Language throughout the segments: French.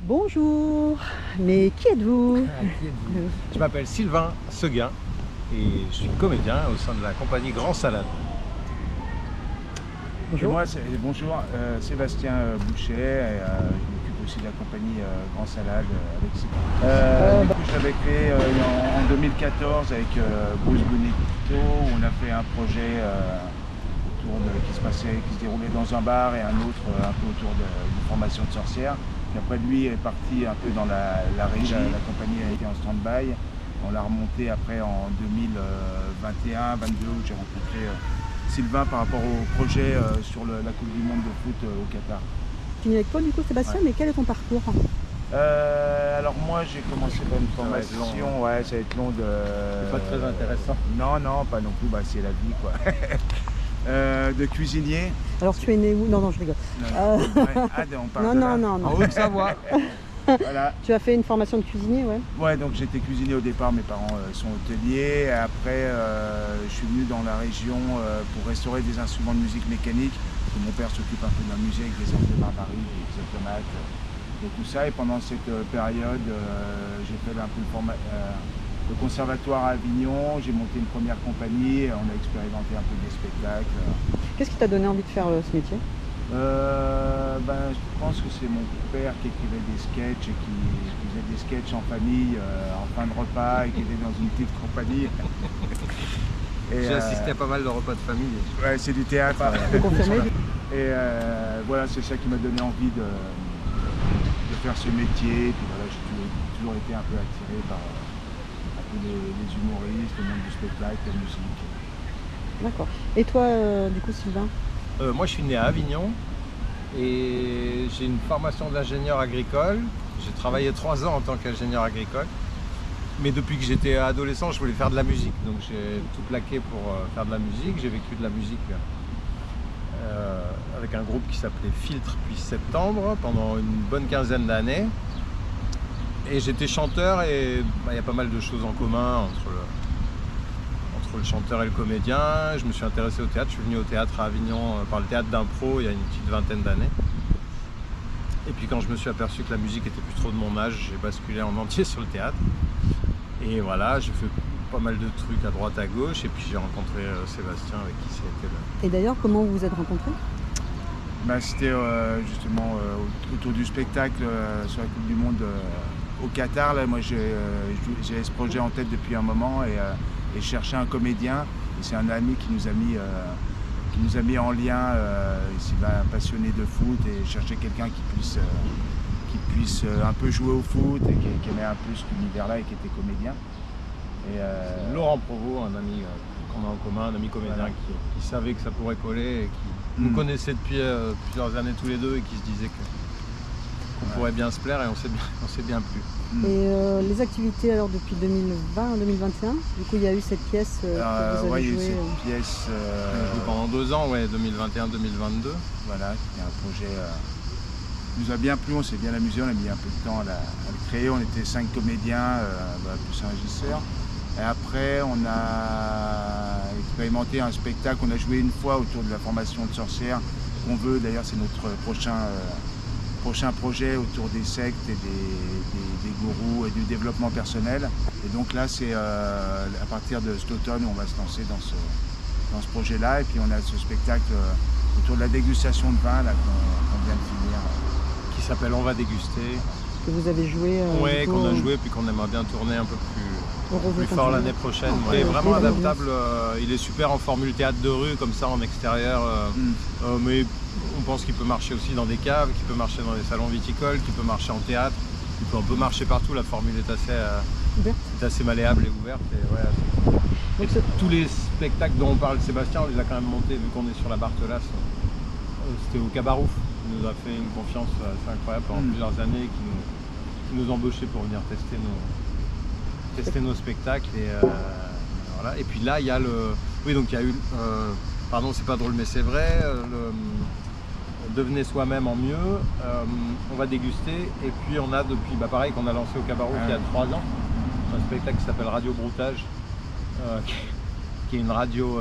Bonjour, mais qui êtes-vous? Je m'appelle Sylvain Seguin et je suis comédien au sein de la compagnie Grand Salade. Et Bonjour. moi, bonjour, Sébastien Boucher, et, je m'occupe aussi de la compagnie Grand Salade avec Sylvain. Du coup, je l'avais créé en 2014 avec Bruce Bonetto, où on a fait un projet qui se déroulait dans un bar et un autre un peu autour d'une formation de sorcières. Puis après, lui est parti un peu dans la régie, la compagnie a été en stand-by. On l'a remonté après en 2021-22 où j'ai rencontré Sylvain par rapport au projet sur la Coupe du Monde de foot au Qatar. Je suis avec toi du coup Sébastien, Ouais. mais quel est ton parcours? Alors moi j'ai commencé par une Ça va être formation, long, ouais ça va être long de... C'est pas très intéressant. Non, pas non plus, c'est la vie quoi. De cuisinier. Alors tu es né où? Non, je rigole. On parle Non, de non, là. non, non. En Haute-Savoie. Voilà. Tu as fait une formation de cuisinier, ouais. Ouais, donc j'étais cuisinier au départ, mes parents sont hôteliers. Et après, je suis venu dans la région pour restaurer des instruments de musique mécanique. Mon père s'occupe un peu de la musique, avec des orgues de barbarie, des automates, et tout ça. Et pendant cette période, j'ai fait un peu le conservatoire à Avignon. J'ai monté une première compagnie, on a expérimenté un peu des spectacles. Qu'est-ce qui t'a donné envie de faire ce métier? Je pense que c'est mon père qui écrivait des sketchs et qui faisait des sketchs en famille, en fin de repas, et qui était dans une petite compagnie. J'ai assisté à pas mal de repas de famille. Ouais, c'est du théâtre. Je peux confirmer. Et voilà, c'est ça qui m'a donné envie de faire ce métier. Et puis voilà, j'ai toujours été un peu attiré par un peu les humoristes, le monde du spectacle, la musique. D'accord. Et toi, du coup Sylvain? Moi je suis né à Avignon et j'ai une formation d'ingénieur agricole. J'ai travaillé 3 ans en tant qu'ingénieur agricole. Mais depuis que j'étais adolescent, je voulais faire de la musique. Donc j'ai tout plaqué pour faire de la musique. J'ai vécu de la musique avec un groupe qui s'appelait Filtre puis Septembre pendant une bonne quinzaine d'années. Et j'étais chanteur et il y a pas mal de choses en commun entre le chanteur et le comédien. Je me suis intéressé au théâtre. Je suis venu au théâtre à Avignon par le théâtre d'impro il y a une petite vingtaine d'années. Et puis quand je me suis aperçu que la musique était plus trop de mon âge, j'ai basculé en entier sur le théâtre. Et voilà, j'ai fait pas mal de trucs à droite à gauche et puis j'ai rencontré Sébastien avec qui ça a été là. Et d'ailleurs, comment vous vous êtes rencontrés? C'était justement autour du spectacle sur la Coupe du Monde au Qatar. Là, moi j'ai ce projet en tête depuis un moment et je cherchais un comédien. Et c'est un ami qui nous a mis en lien. Il un passionné de foot et cherchait quelqu'un qui puisse un peu jouer au foot et qui aimait un peu cet univers-là et qui était comédien. Et, Laurent Provost, un ami qu'on a en commun, un ami comédien voilà. qui savait que ça pourrait coller et qui nous connaissait depuis plusieurs années tous les deux et qui se disait qu'on pourrait bien se plaire et on s'est bien plu. Et les activités alors depuis 2020-2021, du coup il y a eu cette pièce que vous avez il y a eu jouée. cette pièce On a joué pendant 2 ans, 2021-2022. voilà, qui est un projet qui nous a bien plu, on s'est bien amusé, on a mis un peu de temps à le créer. On était 5 comédiens, plus un régisseur. Et après, on a expérimenté un spectacle, on a joué une fois autour de la formation de sorcières qu'on veut. D'ailleurs, c'est notre prochain projet autour des sectes et des gourous et du développement personnel. Et donc là, c'est à partir de cet automne, on va se lancer dans ce projet-là. Et puis on a ce spectacle autour de la dégustation de vin là, qu'on vient de finir. Qui s'appelle On va déguster. Que vous avez joué. Ouais, du coup, qu'on a joué puis qu'on aimerait bien tourner un peu au Rose plus de fort Fontaine. l'année prochaine. Ah, Il est ok, vraiment ok. adaptable, il est super en formule théâtre de rue, comme ça en extérieur. Mais on pense qu'il peut marcher aussi dans des caves, qu'il peut marcher dans des salons viticoles, qu'il peut marcher en théâtre. On peut marcher partout, la formule est assez malléable et ouverte. Et ouais, Donc, c'est- tous les spectacles dont on parle Sébastien, on les a quand même montés, vu qu'on est sur la Barthelasse. C'était au Cabarouf. Il nous a fait une confiance assez incroyable pendant plusieurs années, qui nous embauchait pour venir tester nos spectacles. Et, voilà. Et puis là, il y a le... Oui, donc il y a eu... pardon, c'est pas drôle, mais c'est vrai. Devenez soi-même en mieux. On va déguster. Et puis on a depuis, pareil, qu'on a lancé au Cabarouf il y a 3 ans, un spectacle qui s'appelle Radio Broutage, qui est une radio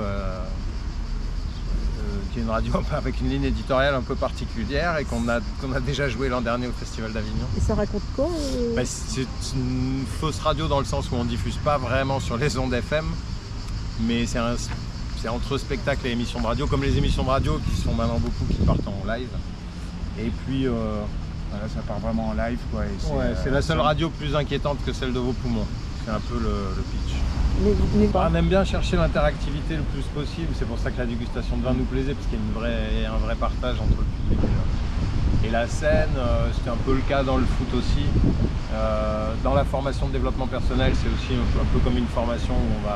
qui est une radio avec une ligne éditoriale un peu particulière et qu'on a déjà joué l'an dernier au Festival d'Avignon. Et ça raconte quoi C'est une fausse radio dans le sens où on ne diffuse pas vraiment sur les ondes FM, mais c'est entre spectacle et émissions de radio, comme les émissions de radio qui sont maintenant beaucoup qui partent en live. Et puis Voilà, ça part vraiment en live, quoi. c'est la seule radio plus inquiétante que celle de vos poumons. C'est un peu le pitch. Mais On aime bien chercher l'interactivité le plus possible, c'est pour ça que la dégustation de vin nous plaisait, parce qu'il y a un vrai partage entre le public et la scène. C'était un peu le cas dans le foot aussi. Dans la formation de développement personnel, c'est aussi un peu comme une formation où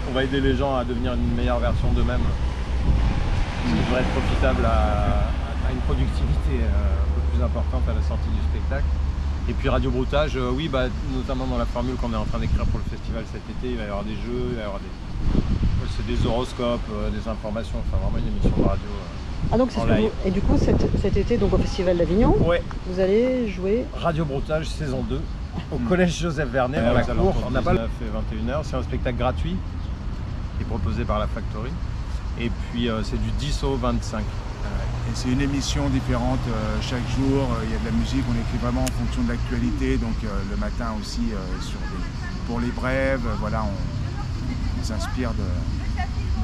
on va aider les gens à devenir une meilleure version d'eux-mêmes, qui devrait être profitable à une productivité un peu plus importante à la sortie du spectacle. Et puis Radio Broutage, oui, notamment dans la formule qu'on est en train d'écrire pour le festival cet été, il va y avoir des jeux, il va y avoir des horoscopes, des informations, enfin vraiment une émission de radio. donc c'est ce que vous... Et du coup, cet été, donc au Festival d'Avignon, Ouais. vous allez jouer Radio Broutage saison 2 au collège Joseph Vernet dans la cour. On n'a pas 19 et 21h, c'est un spectacle gratuit qui est proposé par la Factory. Et puis c'est du 10 au 25. Et c'est une émission différente chaque jour, il y a de la musique, on écrit vraiment en fonction de l'actualité, donc le matin aussi pour les brèves, voilà, on s'inspire de l'actualité.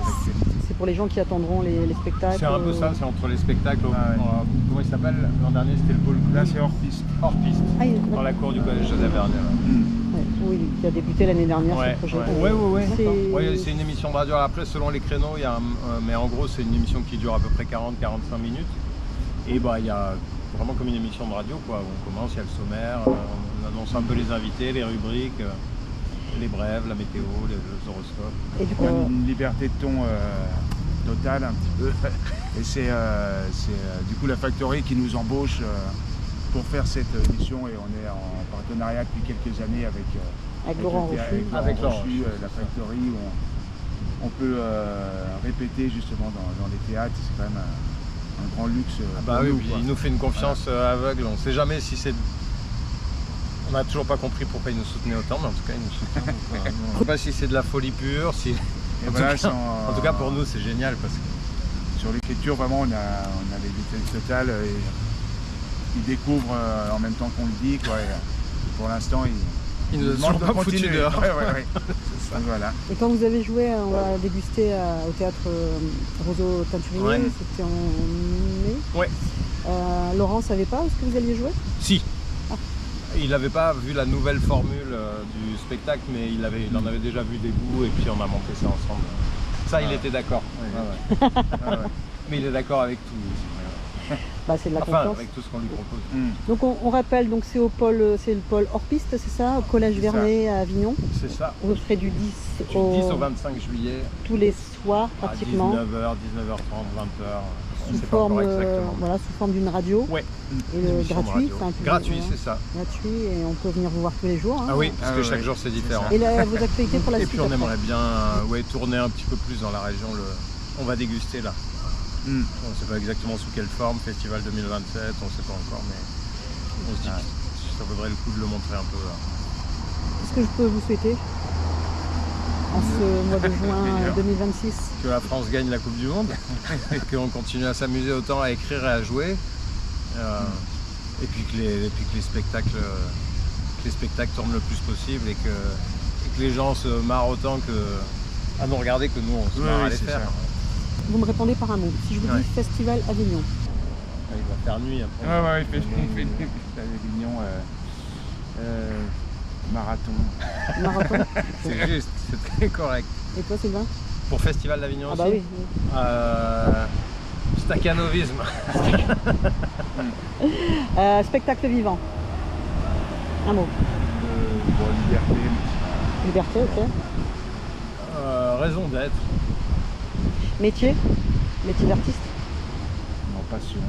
C'est pour les gens qui attendront les spectacles. C'est un peu ça, c'est entre les spectacles. Comment il s'appelle? L'an dernier c'était le pôle. Là c'est hors piste. Hors piste, dans la cour du collège Joseph Vernet. Oui, qui a débuté l'année dernière ce projet. C'est une émission de radio. Alors après, selon les créneaux, mais en gros, c'est une émission qui dure à peu près 40-45 minutes. Et il y a vraiment comme une émission de radio, quoi. On commence, il y a le sommaire, on annonce un peu les invités, les rubriques, les brèves, la météo, les horoscopes. Et du coup, une liberté de ton totale un petit peu. Et c'est du coup la Factory qui nous embauche pour faire cette émission, et on est en partenariat depuis quelques années avec Laurent Rochu. Avec Laurent Rochu, la Factory, où on peut répéter justement dans les théâtres. C'est quand même un grand luxe. Il nous fait une confiance aveugle. On ne sait jamais si c'est... On n'a toujours pas compris pourquoi il nous soutenait autant, mais en tout cas il nous soutient. On ne sait pas si c'est de la folie pure, en tout cas pour nous c'est génial parce que... Sur l'écriture, vraiment, on a les détails totales. Il découvre en même temps qu'on le dit, quoi. Et pour l'instant, il nous a toujours pas foutu dehors. Ouais. C'est ça. Voilà. Et quand vous avez joué, on va déguster au théâtre Roseau Teinturier, c'était en mai. Ouais. Laurent ne savait pas où est-ce que vous alliez jouer? Si. Il n'avait pas vu la nouvelle formule du spectacle, mais il en avait déjà vu des bouts et puis on a monté ça ensemble. Ça, il était d'accord. Mais il est d'accord avec tout. C'est de la confiance. Avec tout ce qu'on lui propose. Donc on rappelle, donc c'est le pôle hors piste, c'est ça, au collège Vernet à Avignon. C'est ça. Vous serez du 10 au 25 juillet. Tous les soirs pratiquement. À 19h, 19h30, 20h. Sous forme d'une radio. Ouais. Et gratuit. Gratuit, c'est ça. Gratuit, et on peut venir vous voir tous les jours. Ah oui, parce que chaque jour c'est différent. Et vos actualités pour la suite? Et puis on aimerait bien tourner un petit peu plus dans la région. On va déguster là. On ne sait pas exactement sous quelle forme, Festival 2027, on ne sait pas encore, mais on se dit que ça vaudrait le coup de le montrer un peu. Qu'est-ce que je peux vous souhaiter en ce mois de juin 2026? Que la France gagne la Coupe du Monde, et qu'on continue à s'amuser autant à écrire et à jouer, et puis que les spectacles tournent le plus possible, et que les gens se marrent autant à nous regarder que nous on se marre à les faire. Ça. Vous me répondez par un mot. Si je vous dis Festival Avignon. Il va faire nuit après. Il fait nuit. Avignon, marathon. Marathon. C'est juste, c'est très correct. Et toi, Sylvain? Pour Festival d'Avignon aussi? Oui. Stakhanovisme. Spectacle vivant. Un mot. Liberté. Liberté, ok. Raison d'être. Métier d'artiste? Non, passion.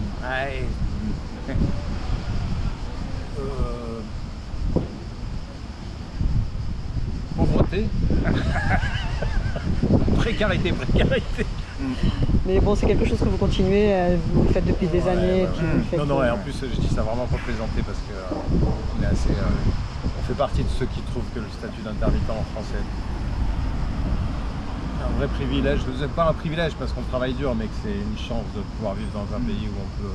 Pauvreté. Précarité. Mais bon, c'est quelque chose que vous continuez, vous le faites depuis des années. Puis vous le faites, Non, et en plus je dis ça vraiment pour plaisanter parce que on est assez... on fait partie de ceux qui trouvent que le statut d'intermittent en France est un vrai privilège. C'est pas un privilège parce qu'on travaille dur, mais que c'est une chance de pouvoir vivre dans un pays où on peut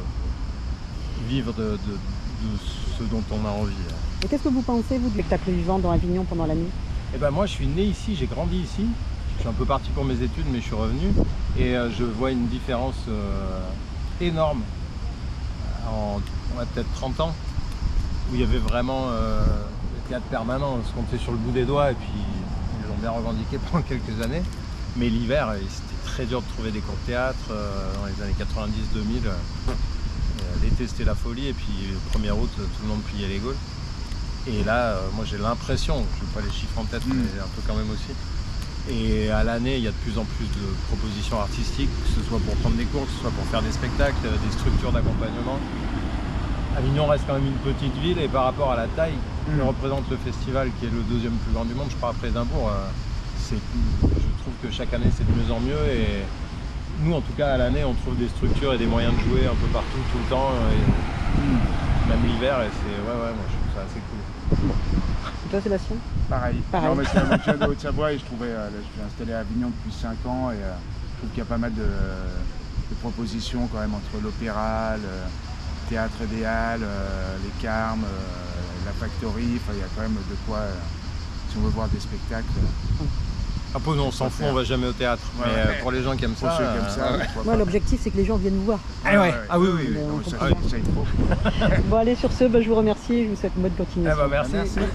vivre de ce dont on a envie. Et qu'est-ce que vous pensez, vous, du spectacle vivant dans Avignon pendant la nuit? Et ben moi, je suis né ici, j'ai grandi ici. Je suis un peu parti pour mes études, mais je suis revenu. Et je vois une différence énorme en peut-être 30 ans, où il y avait vraiment le théâtre permanent, on se comptait sur le bout des doigts, et puis ils l'ont bien revendiqué pendant quelques années. Mais l'hiver, c'était très dur de trouver des cours de théâtre dans les années 90-2000. L'été, c'était la folie, et puis le 1er août, tout le monde pliait les gaules. Et là, moi j'ai l'impression, je n'ai pas les chiffres en tête, mais un peu quand même aussi. Et à l'année, il y a de plus en plus de propositions artistiques, que ce soit pour prendre des cours, que ce soit pour faire des spectacles, des structures d'accompagnement. Avignon reste quand même une petite ville, et par rapport à la taille que représente le festival, qui est le 2e plus grand du monde, je crois après Édimbourg, je trouve que chaque année c'est de mieux en mieux. Et nous, en tout cas, à l'année, on trouve des structures et des moyens de jouer un peu partout, tout le temps, et même l'hiver, et c'est moi je trouve ça assez cool. Et toi, Sébastien? Pareil. Pareil. Non, mais c'est la moitié de Haute-Savoie et je suis installé à Avignon depuis 5 ans et je trouve qu'il y a pas mal de propositions quand même entre l'opéra, le théâtre idéal, les Carmes, la Factory. Enfin, il y a quand même de quoi, si on veut voir des spectacles. Un peu, non, on s'en fout, on va jamais au théâtre. Ouais, mais ouais. pour les gens qui aiment Pour ça. ceux qui aiment ça, pourquoi Moi, pas. l'objectif, c'est que les gens viennent nous voir. Ah ouais. Ah oui, oui. Mais on Non, ça, comprend. il faut. Bon, allez, sur ce, je vous remercie et je vous souhaite une bonne continuation. Eh ben, merci. Merci. Merci.